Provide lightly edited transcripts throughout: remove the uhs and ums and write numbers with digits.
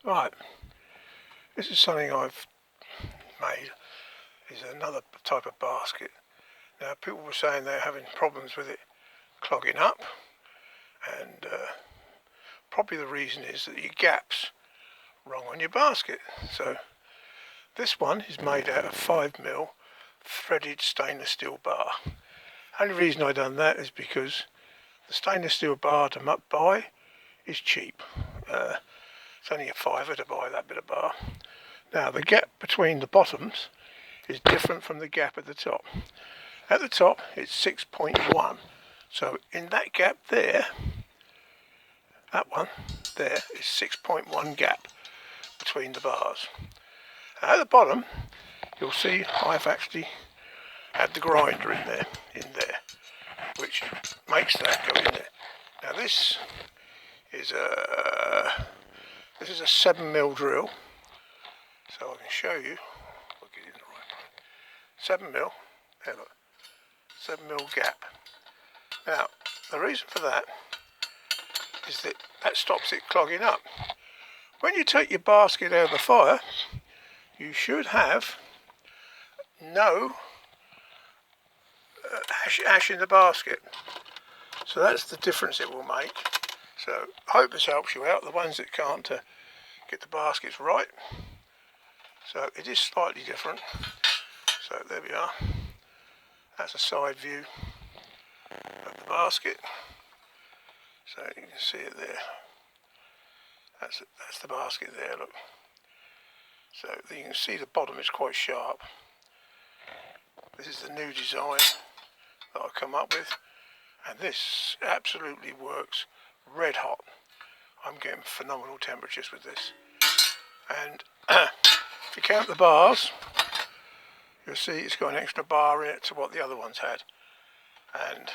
Right, this is something I've made, is another type of basket. Now people were saying they're having problems with it clogging up, and probably the reason is that your gap's wrong on your basket. So this one is made out of 5mm threaded stainless steel bar. Only reason I done that is because the stainless steel bar to buy is cheap. It's only a £5 to buy that bit of bar. Now the gap between the bottoms is different from the gap at the top. At the top it's 6.1, so in that gap there, that one there is 6.1 gap between the bars. At the bottom you'll see I've actually had the grinder in there, which makes that go in there. Now this is a 7mm drill, so I can show you. I'll get it in the right one. 7mm, there look, 7mm gap. Now the reason for that is that stops it clogging up. When you take your basket out of the fire, you should have no ash in the basket. So that's the difference it will make. So I hope this helps you out, the ones that can't get the baskets right. So it is slightly different. So there we are. That's a side view of the basket. So you can see it there. That's the basket there, look. So you can see the bottom is quite sharp. This is the new design that I've come up with, and this absolutely works red hot. I'm getting phenomenal temperatures with this. And if you count the bars, you'll see it's got an extra bar in it to what the other ones had. And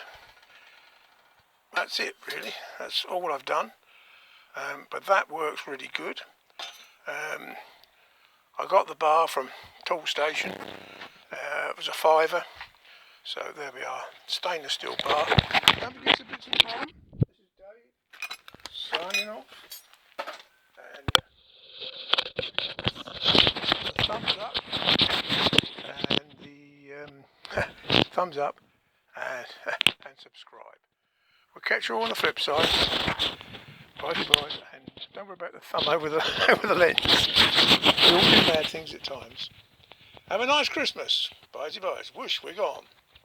that's it really, that's all I've done. But that works really good. I got the bar from Tool Station. It was a £5. So there we are, stainless steel bar. Don't forget to bits at the bottom. This is Dave signing off. And the thumbs up and the thumbs up and subscribe. We'll catch you all on the flip side. Bye bye, and don't worry about the thumb over the lens. We all do bad things at times. Have a nice Christmas. Bye bye. Whoosh, we're gone.